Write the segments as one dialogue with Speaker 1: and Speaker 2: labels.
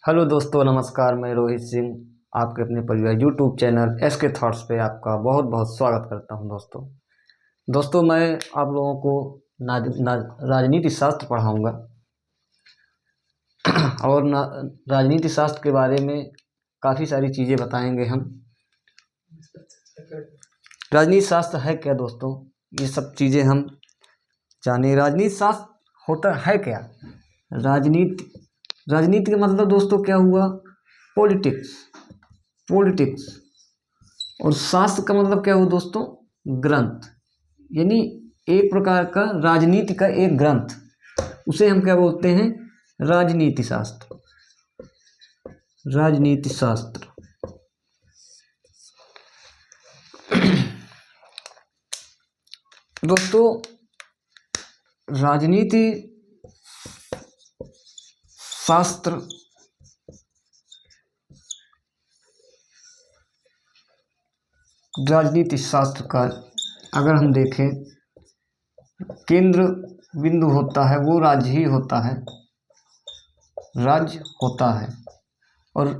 Speaker 1: Hello दोस्तों, नमस्कार। मैं रोहित सिंह आपके अपने परिवार यूट्यूब चैनल एसके थॉट्स पे आपका बहुत बहुत स्वागत करता हूं। दोस्तों मैं आप लोगों को राजनीति शास्त्र पढ़ाऊंगा और राजनीति शास्त्र के बारे में काफ़ी सारी चीज़ें बताएंगे हम। राजनीति शास्त्र है क्या दोस्तों, ये सब चीज़ें हम जाने। राजनीति शास्त्र होता है क्या? राजनीति राजनीति का मतलब दोस्तों क्या हुआ? पॉलिटिक्स। पॉलिटिक्स और शास्त्र का मतलब क्या हुआ दोस्तों? ग्रंथ। यानी एक प्रकार का राजनीति का एक ग्रंथ, उसे हम क्या बोलते हैं? राजनीति शास्त्र। राजनीति शास्त्र। दोस्तों राजनीति शास्त्र राजनीति शास्त्र का अगर हम देखें, केंद्र बिंदु होता है वो राज्य ही होता है, राज्य होता है। और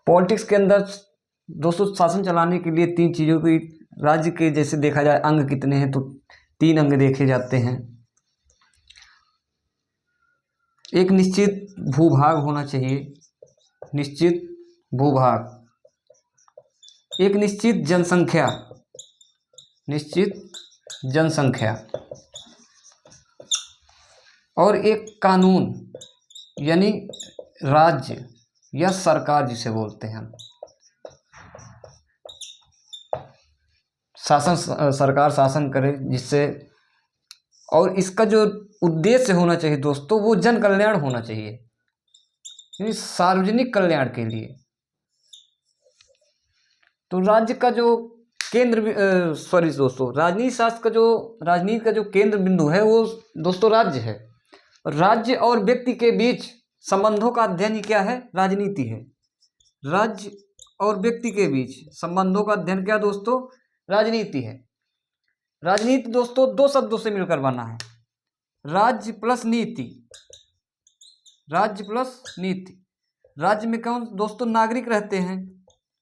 Speaker 1: पॉलिटिक्स के अंदर दोस्तों शासन चलाने के लिए तीन चीज़ों की, राज्य के जैसे देखा जाए अंग कितने हैं तो तीन अंग देखे जाते हैं। एक निश्चित भूभाग होना चाहिए, निश्चित भूभाग। एक निश्चित जनसंख्या, निश्चित जनसंख्या। और एक कानून, यानी राज्य या सरकार जिसे बोलते हैं हम। शासन, सरकार शासन करे जिससे, और इसका जो उद्देश्य होना चाहिए दोस्तों वो जन कल्याण होना चाहिए, यानी सार्वजनिक कल्याण के लिए। तो राज्य का जो केंद्र दोस्तों, राजनीति का जो केंद्र बिंदु है वो दोस्तों राज्य है। और राज्य और व्यक्ति के बीच संबंधों का अध्ययन ही क्या है? राजनीति है। राज्य और व्यक्ति के बीच संबंधों का अध्ययन क्या दोस्तों? राजनीति है। राजनीति दोस्तों दो शब्दों से मिलकर बना है, राज्य प्लस नीति। राज्य प्लस नीति। राज्य में कौन दोस्तों? नागरिक रहते हैं,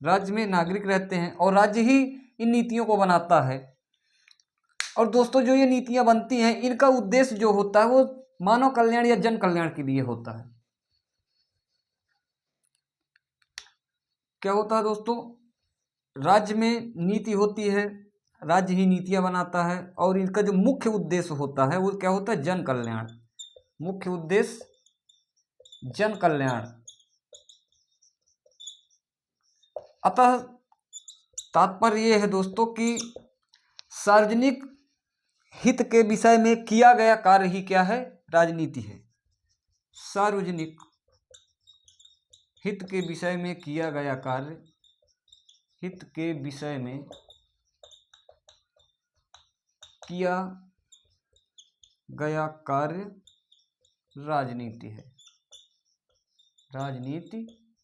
Speaker 1: राज्य में नागरिक रहते हैं और राज्य ही इन नीतियों को बनाता है। और दोस्तों जो ये नीतियां बनती हैं इनका उद्देश्य जो होता है वो मानव कल्याण या जन कल्याण के लिए होता है। क्या होता है दोस्तों? राज्य में नीति होती है, राज्य ही नीतियां बनाता है और इनका जो मुख्य उद्देश्य होता है वो क्या होता है? जन कल्याण। मुख्य उद्देश्य जन कल्याण। अतः तात्पर्य ये है दोस्तों कि सार्वजनिक हित के विषय में किया गया कार्य ही क्या है? राजनीति है। सार्वजनिक हित के विषय में किया गया कार्य, हित के विषय में किया गया कार्य राजनीति है। राजनीति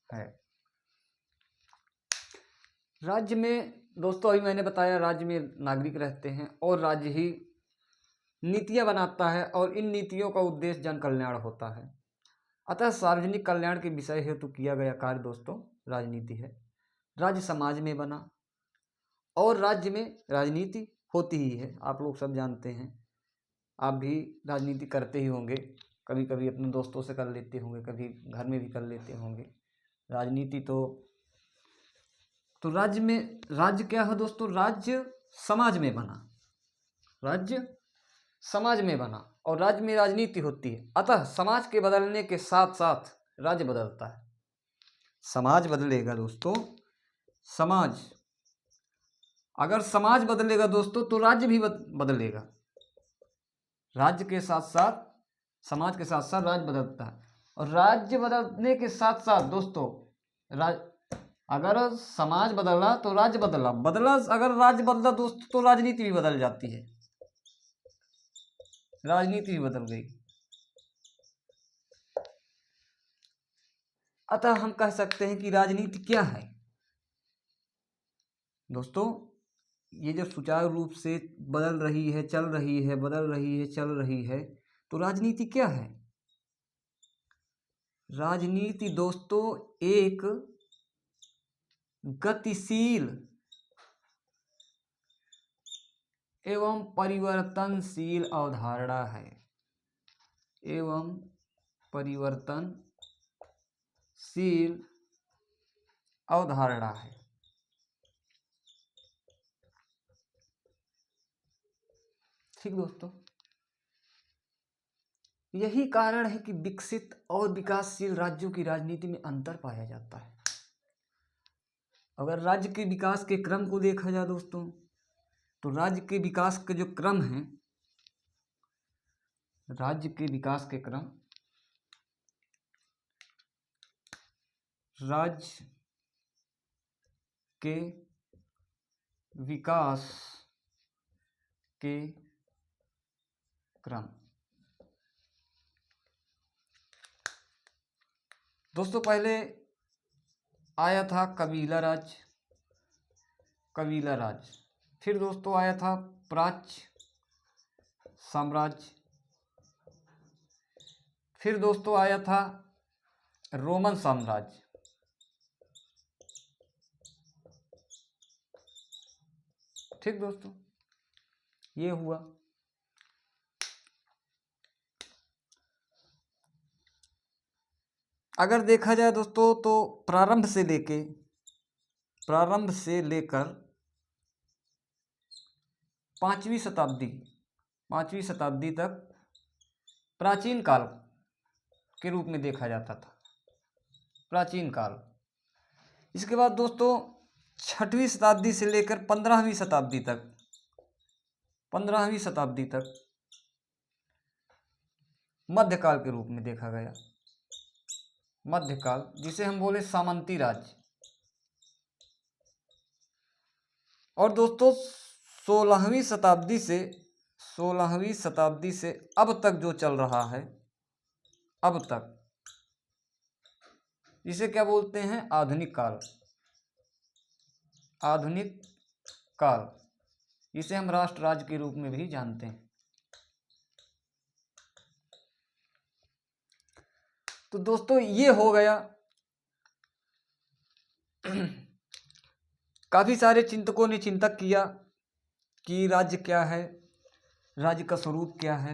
Speaker 1: है। राज्य में दोस्तों अभी मैंने बताया राज्य में नागरिक रहते हैं और राज्य ही नीतियां बनाता है और इन नीतियों का उद्देश्य जन कल्याण होता है। अतः सार्वजनिक कल्याण के विषय हेतु किया गया कार्य दोस्तों राजनीति है। राज्य समाज में बना और राज्य में राजनीति होती ही है, आप लोग सब जानते हैं। आप भी राजनीति करते ही होंगे, कभी कभी अपने दोस्तों से कर लेते होंगे, कभी घर में भी कर लेते होंगे राजनीति। तो राज्य में, राज्य क्या है दोस्तों? राज्य समाज में बना, राज्य समाज में बना और राज्य में राजनीति होती है। अतः समाज के बदलने के साथ साथ राज्य बदलता है। समाज बदलेगा दोस्तों, समाज, अगर समाज बदलेगा दोस्तों तो राज्य भी बदलेगा। राज्य के साथ साथ, समाज के साथ साथ राज्य बदलता है। और राज्य बदलने के साथ साथ दोस्तों अगर समाज बदला तो राज्य बदला, अगर राज्य बदला दोस्तों तो राजनीति भी बदल जाती है, राजनीति भी बदल गई। अतः हम कह सकते हैं कि राजनीति क्या है दोस्तों? ये जो सुचारू रूप से बदल रही है, चल रही है, बदल रही है, चल रही है, तो राजनीति क्या है? राजनीति दोस्तों एक गतिशील एवं परिवर्तनशील अवधारणा है, एवं परिवर्तनशील अवधारणा है। ठीक दोस्तों, यही कारण है कि विकसित और विकासशील राज्यों की राजनीति में अंतर पाया जाता है। अगर राज्य के विकास के क्रम को देखा जाए दोस्तों, तो राज्य के विकास के जो क्रम है, राज्य के विकास के क्रम, राज्य के विकास के क्रम दोस्तों, पहले आया था कबीला राज, फिर दोस्तों आया था प्राच्य साम्राज्य, फिर दोस्तों आया था रोमन साम्राज्य, ठीक दोस्तों, ये हुआ। अगर देखा जाए दोस्तों, तो प्रारंभ से लेकर 5वीं शताब्दी तक प्राचीन काल के रूप में देखा जाता था, प्राचीन काल। इसके बाद दोस्तों 6वीं शताब्दी से लेकर 15वीं शताब्दी तक मध्यकाल के रूप में देखा गया, मध्यकाल, जिसे हम बोले सामंती राज्य। और दोस्तों 16वीं शताब्दी से अब तक जो चल रहा है, अब तक, इसे क्या बोलते हैं? आधुनिक काल, इसे हम राष्ट्र राज्य के रूप में भी जानते हैं। तो दोस्तों ये हो गया काफी सारे चिंतकों ने चिंतक किया कि राज्य क्या है, राज्य का स्वरूप क्या है,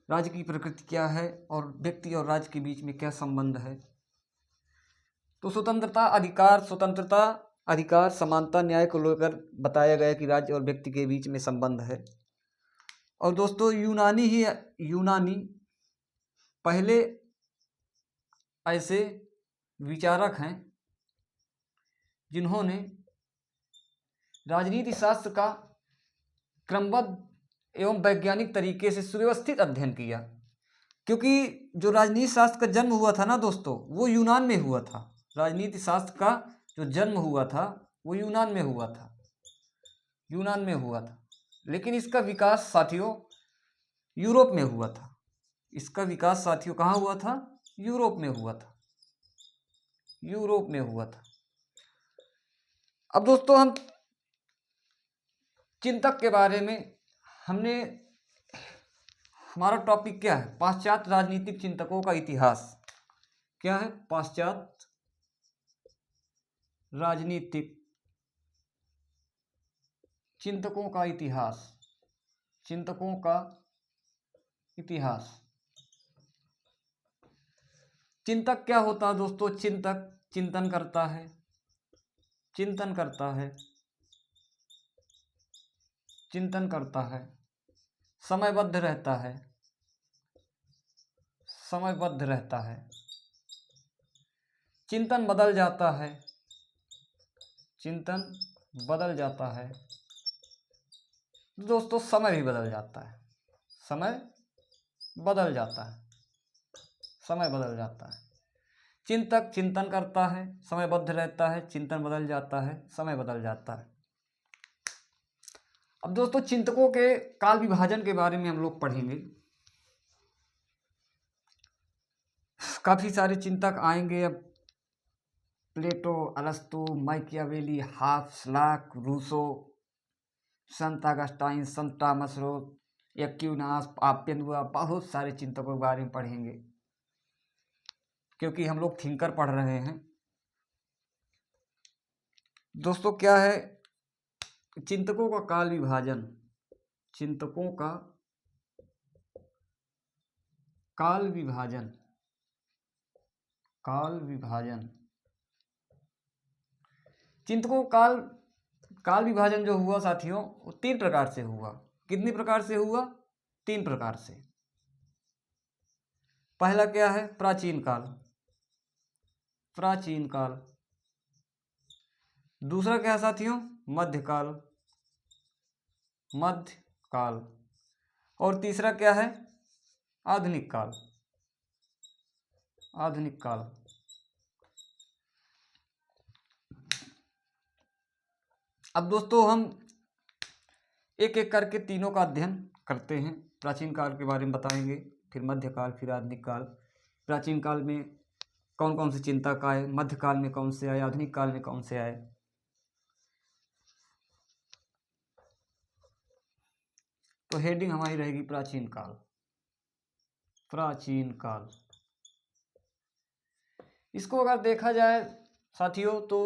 Speaker 1: राज्य की प्रकृति क्या है, और व्यक्ति और राज्य के बीच में क्या संबंध है। तो स्वतंत्रता, अधिकार, समानता, न्याय को लेकर बताया गया कि राज्य और व्यक्ति के बीच में संबंध है। और दोस्तों यूनानी पहले ऐसे विचारक हैं जिन्होंने राजनीति शास्त्र का क्रमबद्ध एवं वैज्ञानिक तरीके से सुव्यवस्थित अध्ययन किया, क्योंकि जो राजनीति शास्त्र का जन्म हुआ था ना दोस्तों, वो यूनान में हुआ था। राजनीति शास्त्र का जो जन्म हुआ था वो यूनान में हुआ था, लेकिन इसका विकास साथियों यूरोप में हुआ था। कहाँ हुआ था? यूरोप में हुआ था। अब दोस्तों हम चिंतक के बारे में हमारा टॉपिक क्या है? पाश्चात्य राजनीतिक चिंतकों का इतिहास। क्या है? पाश्चात्य राजनीतिक चिंतकों का इतिहास। चिंतक क्या होता है दोस्तों? चिंतक चिंतन करता है, समयबद्ध रहता है, चिंतन बदल जाता है, दोस्तों समय भी बदल जाता है, समय बदल जाता है। चिंतक चिंतन करता है, समयबद्ध रहता है, चिंतन बदल जाता है, समय बदल जाता है। अब दोस्तों चिंतकों के काल विभाजन के बारे में हम लोग पढ़ेंगे। काफी सारे चिंतक आएंगे। अब प्लेटो, अरस्तु, माइकियावेली, हाब्स, लॉक, रूसो, संत अगस्टाइन, संत थॉमस रोज, एक्विनास, पापियन, बहुत सारे चिंतकों के बारे में पढ़ेंगे। क्योंकि हम लोग थिंकर पढ़ रहे हैं। दोस्तों क्या है, चिंतकों का काल विभाजन, चिंतकों का काल विभाजन, काल विभाजन, चिंतकों काल विभाजन जो हुआ साथियों, वो 3 प्रकार से हुआ। कितनी प्रकार से हुआ? 3 प्रकार से। पहला क्या है? प्राचीन काल, प्राचीन काल। दूसरा क्या है साथियों? मध्यकाल, मध्यकाल। और तीसरा क्या है? आधुनिक काल, आधुनिक काल। अब दोस्तों हम एक एक करके तीनों का अध्ययन करते हैं। प्राचीन काल के बारे में बताएंगे, फिर मध्यकाल, फिर आधुनिक काल। प्राचीन काल में कौन कौन से चिंतक आए, मध्यकाल में कौन से आए, आधुनिक काल में कौन से आए। तो हेडिंग हमारी रहेगी प्राचीन काल, प्राचीन काल। इसको अगर देखा जाए साथियों तो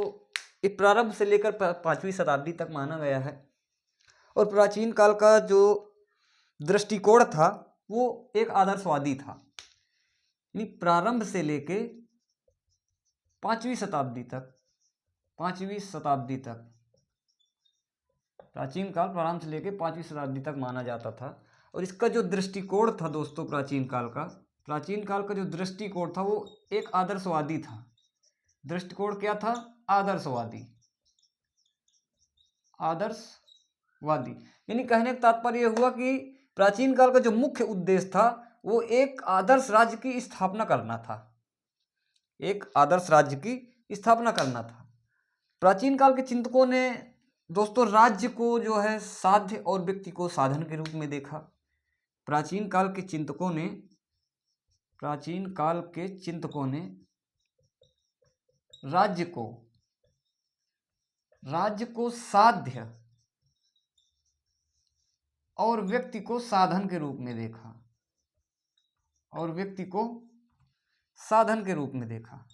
Speaker 1: ये प्रारंभ से लेकर 5वीं शताब्दी तक माना गया है। और प्राचीन काल का जो दृष्टिकोण था वो एक आदर्शवादी था। यानी प्रारंभ से लेके 5वीं शताब्दी तक, 5वीं शताब्दी तक, प्राचीन काल प्रारंभ से लेके 5वीं शताब्दी तक माना जाता था। और इसका जो दृष्टिकोण था दोस्तों, प्राचीन काल का जो दृष्टिकोण था वो एक आदर्शवादी था। दृष्टिकोण क्या था? आदर्शवादी, आदर्शवादी। यानी कहने का तात्पर्य हुआ कि प्राचीन काल का जो मुख्य उद्देश्य था वो एक आदर्श राज्य की स्थापना करना था, एक आदर्श राज्य की स्थापना करना था। प्राचीन काल के चिंतकों ने दोस्तों राज्य को जो है साध्य और व्यक्ति को साधन के रूप में देखा। प्राचीन काल के चिंतकों ने, प्राचीन काल के चिंतकों ने राज्य को साध्य और व्यक्ति को साधन के रूप में देखा, और व्यक्ति को साधन के रूप में देखा,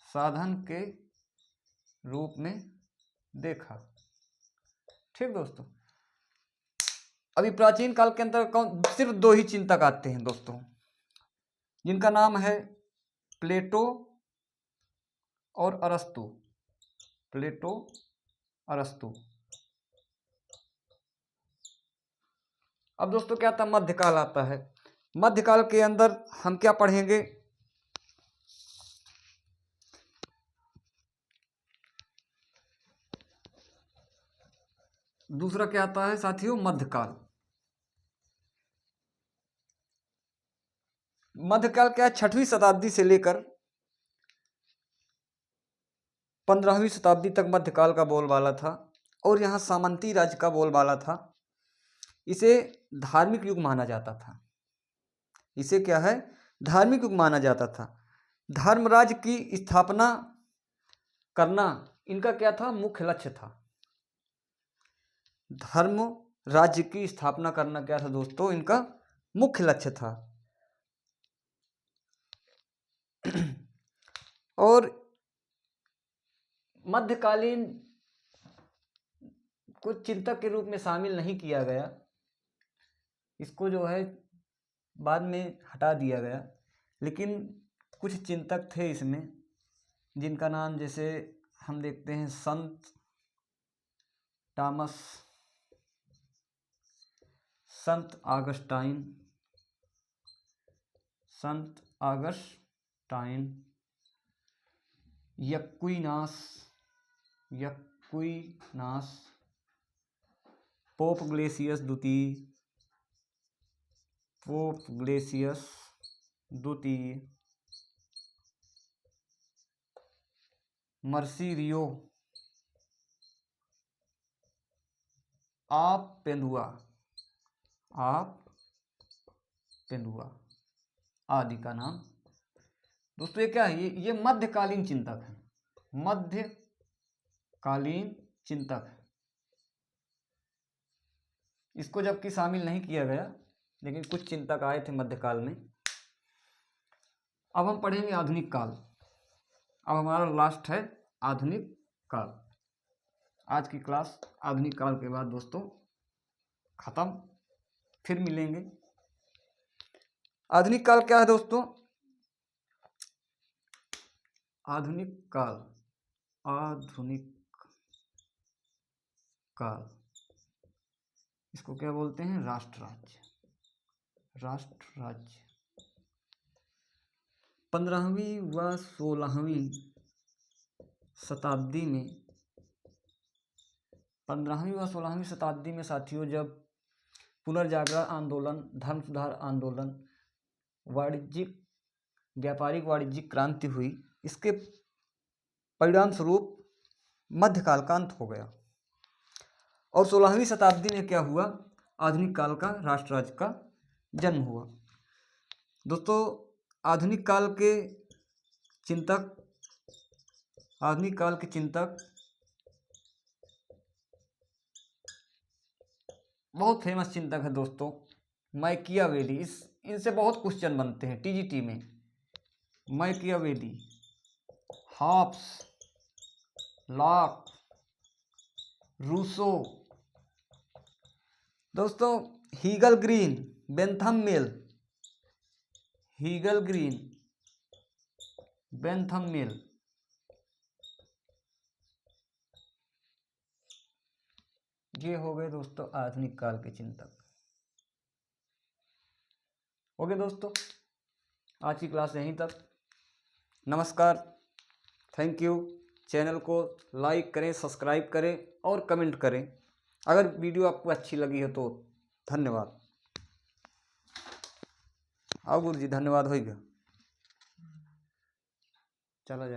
Speaker 1: साधन के रूप में देखा। ठीक दोस्तों। अभी प्राचीन काल के अंदर सिर्फ 2 ही चिंतक आते हैं दोस्तों, जिनका नाम है प्लेटो और अरस्तु, प्लेटो, अरस्तु। अब दोस्तों क्या आता? मध्यकाल आता है। मध्यकाल के अंदर हम क्या पढ़ेंगे? दूसरा क्या आता है साथियों? मध्यकाल। मध्यकाल क्या है? 6वीं शताब्दी से लेकर 15वीं शताब्दी तक मध्यकाल का बोलबाला था। और यहाँ सामंती राज्य का बोलबाला था। इसे धार्मिक युग माना जाता था। इसे क्या है? धार्मिक युग माना जाता था। धर्मराज की स्थापना करना इनका क्या था? मुख्य लक्ष्य था। धर्म राज्य की स्थापना करना क्या था दोस्तों? इनका मुख्य लक्ष्य था। और मध्यकालीन कुछ चिंतक के रूप में शामिल नहीं किया गया, इसको जो है बाद में हटा दिया गया। लेकिन कुछ चिंतक थे इसमें, जिनका नाम जैसे हम देखते हैं संत टॉमस, संत ऑगस्टाइन, संत ऑगस्टाइन, एक्विनास, एक्विनास, पोप ग्लेशियस द्वितीय, पोप ग्लेशियस द्वितीय, मर्सिरियो आप पेंदुआ, आप पेंदुआ आदि का नाम। दोस्तों ये क्या है? ये मध्यकालीन चिंतक है, मध्यकालीन चिंतक है। इसको जबकि शामिल नहीं किया गया, लेकिन कुछ चिंतक आए थे मध्यकाल में। अब हम पढ़ेंगे आधुनिक काल। अब हमारा लास्ट है आधुनिक काल। आज की क्लास आधुनिक काल के बाद दोस्तों खत्म, फिर मिलेंगे। आधुनिक काल क्या है दोस्तों? आधुनिक काल, आधुनिक काल, इसको क्या बोलते हैं? राष्ट्र राज्य, राष्ट्र राज्य। 15वीं व 16वीं शताब्दी में, 15वीं व 16वीं शताब्दी में साथियों, जब पुनर्जागरण आंदोलन, धर्म सुधार आंदोलन, वाणिज्यिक व्यापारिक वाणिज्यिक क्रांति हुई, इसके परिणाम स्वरूप मध्यकाल का अंत हो गया और 16वीं शताब्दी में क्या हुआ? आधुनिक काल का राष्ट्र राज्य का जन्म हुआ। दोस्तों आधुनिक काल के चिंतक, आधुनिक काल के चिंतक बहुत फेमस चिंतक है दोस्तों, मैकियावेली। इनसे बहुत क्वेश्चन बनते हैं टीजीटी में। मैकियावेली, हॉब्स, लॉक, रूसो, दोस्तों हीगल ग्रीन, बेंथम मिल, हीगल ग्रीन, बेंथम मिल, ये हो गए दोस्तों आधुनिक काल के चिंतक। ओके दोस्तों, आज की क्लास यहीं तक। नमस्कार, थैंक यू। चैनल को लाइक करें, सब्सक्राइब करें और कमेंट करें। अगर वीडियो आपको अच्छी लगी हो तो धन्यवाद। आओ गुरु जी, धन्यवाद हो गया, चला जाए।